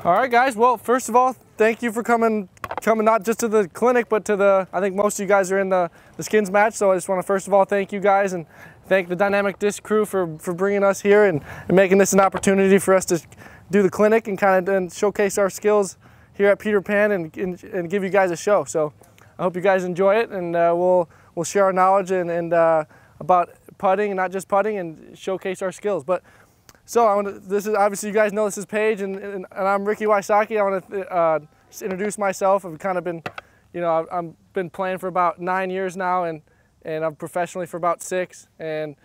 All right, guys. Well, first of all, thank you for coming not just to the clinic, but to the, I think most of you guys are in the skins match. So I just want to first of all thank you guys and thank the Dynamic Disc crew for bringing us here and making this an opportunity for us to do the clinic and kind of showcase our skills here at Peter Pan and give you guys a show. So I hope you guys enjoy it, and we'll share our knowledge and about putting and not just putting, and showcase our skills. But so this is obviously, you guys know this is Paige, and I'm Ricky Wysocki. I want to just introduce myself. I've kind of been, I've been playing for about 9 years now, and I'm professionally for about 6, and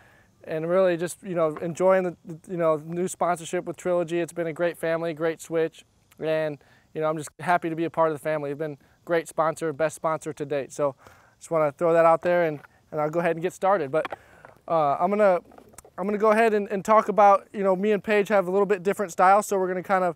really just enjoying the new sponsorship with Trilogy. It's been a great family, great switch, and I'm just happy to be a part of the family. It's been a great sponsor, best sponsor to date. So just want to throw that out there, and I'll go ahead and get started. But I'm gonna go ahead and talk about, me and Paige have a little bit different styles, so we're gonna kind of,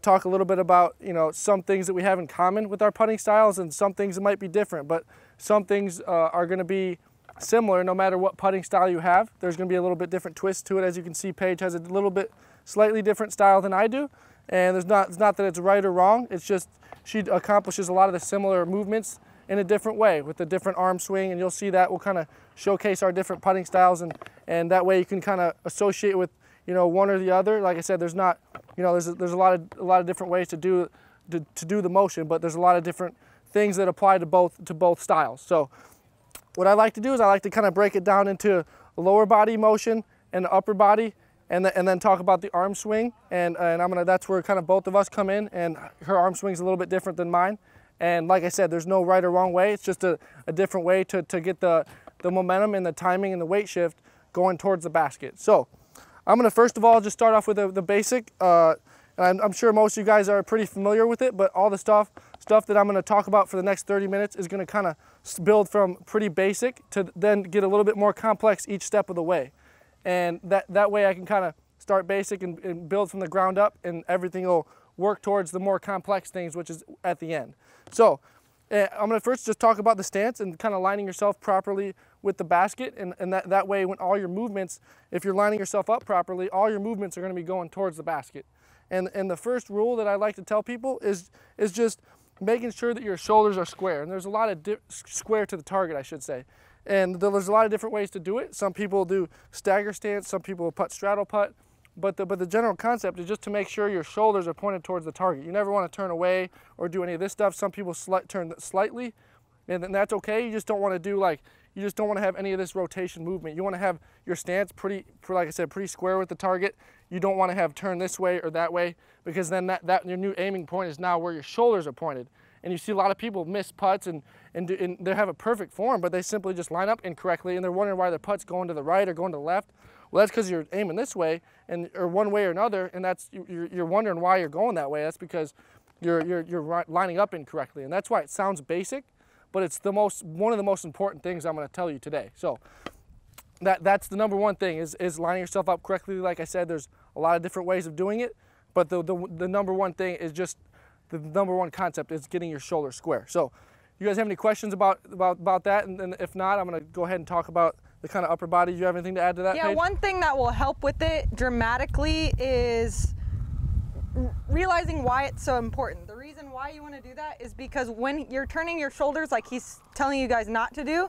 talk a little bit about, some things that we have in common with our putting styles, and some things that might be different, but some things are gonna be similar no matter what putting style you have. There's gonna be a little bit different twist to it. As you can see, Paige has a little bit slightly different style than I do, and it's not that it's right or wrong, it's just she accomplishes a lot of the similar movements in a different way with a different arm swing, and you'll see that we'll kind of showcase our different putting styles, and that way you can kind of associate with one or the other. Like I said, there's not there's a lot of different ways to do the motion, but there's a lot of different things that apply to both styles. So what I like to do is I like to kind of break it down into a lower body motion and the upper body, and then talk about the arm swing, and that's where kind of both of us come in, and her arm swing's a little bit different than mine. And like I said, there's no right or wrong way. It's just a different way to get the momentum and the timing and the weight shift going towards the basket. So I'm gonna first of all just start off with the basic, and I'm sure most of you guys are pretty familiar with it, but all the stuff that I'm gonna talk about for the next 30 minutes is gonna kind of build from pretty basic to then get a little bit more complex each step of the way. And that way I can kind of start basic and build from the ground up, and everything will work towards the more complex things, which is at the end. So I'm gonna first just talk about the stance and kind of lining yourself properly with the basket, and that way when all your movements, if you're lining yourself up properly, all your movements are gonna be going towards the basket. And the first rule that I like to tell people is just making sure that your shoulders are square. And there's a lot of square to the target, I should say. And there's a lot of different ways to do it. Some people do stagger stance, some people putt straddle putt. But the general concept is just to make sure your shoulders are pointed towards the target. You never want to turn away or do any of this stuff. Some people turn slightly, and then that's okay. You just don't want to do you just don't want to have any of this rotation movement. You want to have your stance pretty, like I said, pretty square with the target. You don't want to have turn this way or that way, because then that your new aiming point is now where your shoulders are pointed. And you see a lot of people miss putts and they have a perfect form, but they simply just line up incorrectly, and they're wondering why their putt's going to the right or going to the left. Well, that's because you're aiming this way, or one way or another, and that's you're wondering why you're going that way. That's because you're lining up incorrectly, and that's why it sounds basic, but it's one of the most important things I'm going to tell you today. So that's the number one thing is lining yourself up correctly. Like I said, there's a lot of different ways of doing it, but the number one thing is just the number one concept is getting your shoulders square. So you guys have any questions about that? And if not, I'm going to go ahead and talk about the kind of upper body. Do you have anything to add to that, Yeah, Paige? one thing that will help with it dramatically is realizing why it's so important. The reason why you want to do that is because when you're turning your shoulders like he's telling you guys not to do,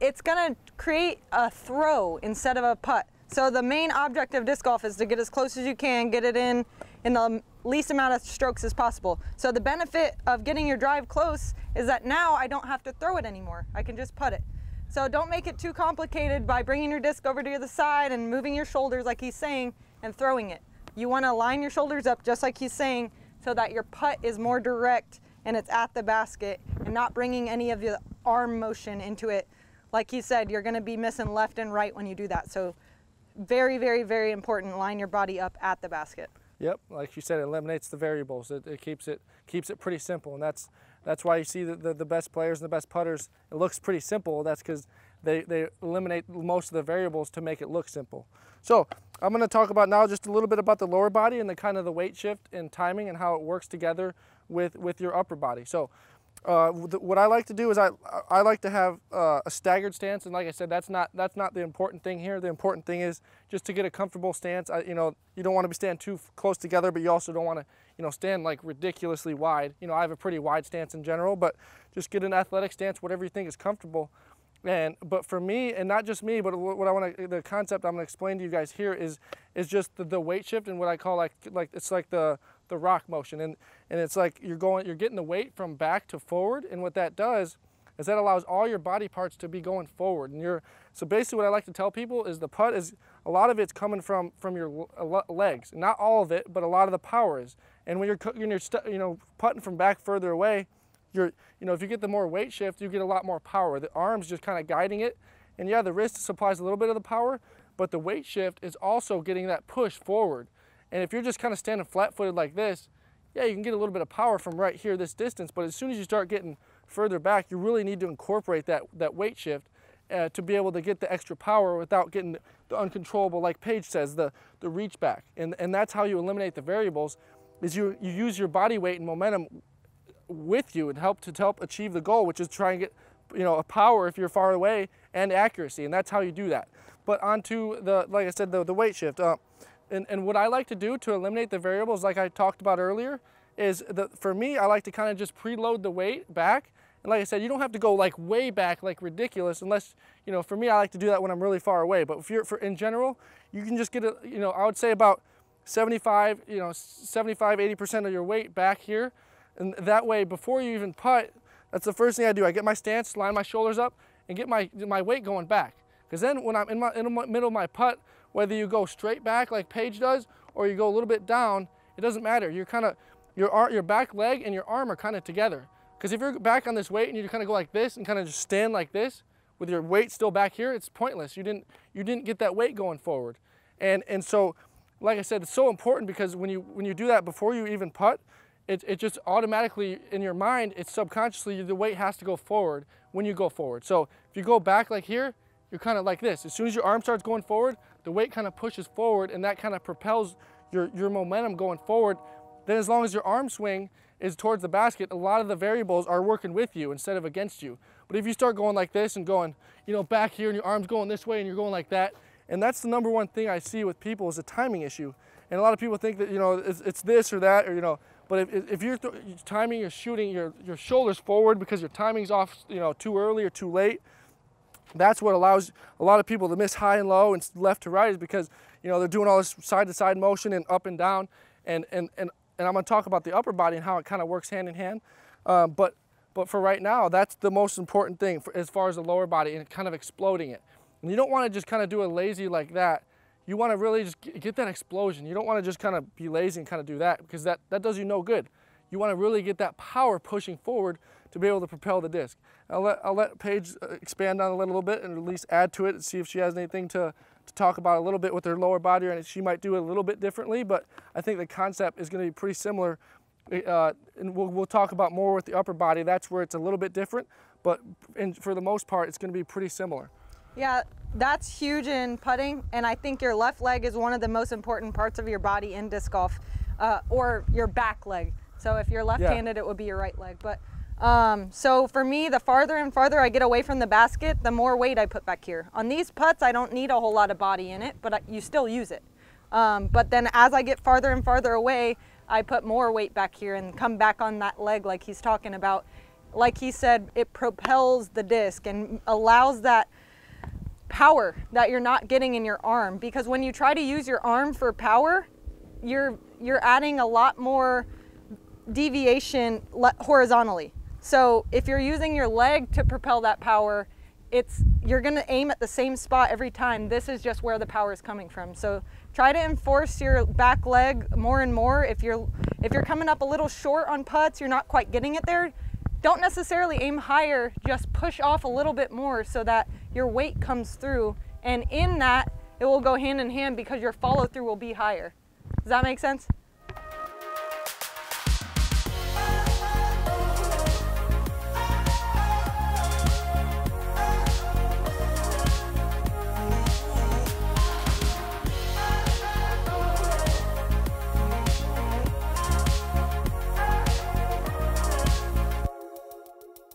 it's going to create a throw instead of a putt. So the main object of disc golf is to get as close as you can, get it in the least amount of strokes as possible. So the benefit of getting your drive close is that now I don't have to throw it anymore. I can just putt it. So don't make it too complicated by bringing your disc over to the side and moving your shoulders like he's saying and throwing it. You want to line your shoulders up just like he's saying so that your putt is more direct and it's at the basket and not bringing any of the arm motion into it. Like he said, you're going to be missing left and right when you do that. So very, very, very important, line your body up at the basket. Yep, like you said, it eliminates the variables. It keeps it pretty simple, and that's why you see the best players and the best putters. It looks pretty simple. That's because they eliminate most of the variables to make it look simple. So I'm going to talk about now just a little bit about the lower body and the kind of the weight shift and timing and how it works together with your upper body. So what I like to do is I like to have a staggered stance, and like I said, that's not the important thing here. The important thing is just to get a comfortable stance. You don't want to be standing too close together, but you also don't want to stand like ridiculously wide. I have a pretty wide stance in general, but just get an athletic stance, whatever you think is comfortable. But for me, and not just me, but the concept I'm gonna explain to you guys here is just the weight shift, and what I call like it's like the rock motion, and it's like you're getting the weight from back to forward, and what that does is that allows all your body parts to be going forward. And so basically what I like to tell people is the putt is, a lot of it's coming from your legs. Not all of it, but a lot of the power is. And when you're putting from back further away, if you get the more weight shift, you get a lot more power. The arm's just kind of guiding it. And yeah, the wrist supplies a little bit of the power, but the weight shift is also getting that push forward. And if you're just kind of standing flat-footed like this, yeah, you can get a little bit of power from right here, this distance, but as soon as you start getting further back, you really need to incorporate that weight shift to be able to get the extra power without getting the uncontrollable, like Paige says, the reach back. And that's how you eliminate the variables, is you use your body weight and momentum with you and help achieve the goal, which is try and get a power if you're far away, and accuracy, and that's how you do that. But onto like I said, the weight shift. And what I like to do to eliminate the variables, like I talked about earlier, is for me, I like to kind of just preload the weight back. And like I said, you don't have to go like way back, like ridiculous, unless, for me, I like to do that when I'm really far away. But in general, you can just get I would say about 75, 80% of your weight back here. And that way, before you even putt, that's the first thing I do. I get my stance, line my shoulders up, and get my weight going back. Because then when I'm in the middle of my putt, whether you go straight back like Paige does, or you go a little bit down, it doesn't matter. You're kind of, your back leg and your arm are kind of together. Because if you're back on this weight and you kind of go like this and kind of just stand like this with your weight still back here, it's pointless. You didn't get that weight going forward. And so, like I said, it's so important, because when you do that before you even putt, it just automatically in your mind, it's subconsciously, the weight has to go forward when you go forward. So if you go back like here, you're kind of like this. As soon as your arm starts going forward, the weight kind of pushes forward, and that kind of propels your momentum going forward. Then as long as your arm swing is towards the basket, a lot of the variables are working with you instead of against you. But if you start going like this and going, back here, and your arm's going this way and you're going like that, and that's the number one thing I see with people, is a timing issue. And a lot of people think that, it's this or that, or, but if you're timing, you're shooting your shoulders forward because your timing's off, too early or too late. That's what allows a lot of people to miss high and low and left to right, is because, they're doing all this side-to-side motion and up and down. And I'm going to talk about the upper body and how it kind of works hand in hand. But for right now, that's the most important thing as far as the lower body and kind of exploding it. And you don't want to just kind of do a lazy like that. You want to really just get that explosion. You don't want to just kind of be lazy and kind of do that, because that does you no good. You want to really get that power pushing forward to be able to propel the disc. I'll let Paige expand on it a little bit and at least add to it and see if she has anything to talk about a little bit with her lower body, and she might do it a little bit differently, but I think the concept is going to be pretty similar. And we'll talk about more with the upper body. That's where it's a little bit different, but for the most part, it's going to be pretty similar. Yeah, that's huge in putting, and I think your left leg is one of the most important parts of your body in disc golf, or your back leg. So if you're left-handed, it would be your right leg. But so for me, the farther and farther I get away from the basket, the more weight I put back here. On these putts, I don't need a whole lot of body in it, but you still use it. But then as I get farther and farther away, I put more weight back here and come back on that leg like he's talking about. Like he said, it propels the disc and allows that power that you're not getting in your arm, because when you try to use your arm for power, you're adding a lot more deviation horizontally. So if you're using your leg to propel that power, you're going to aim at the same spot every time. This is just where the power is coming from. So try to enforce your back leg more and more. If you're coming up a little short on putts, you're not quite getting it there, don't necessarily aim higher, just push off a little bit more so that your weight comes through, and in that it will go hand in hand because your follow through will be higher. Does that make sense?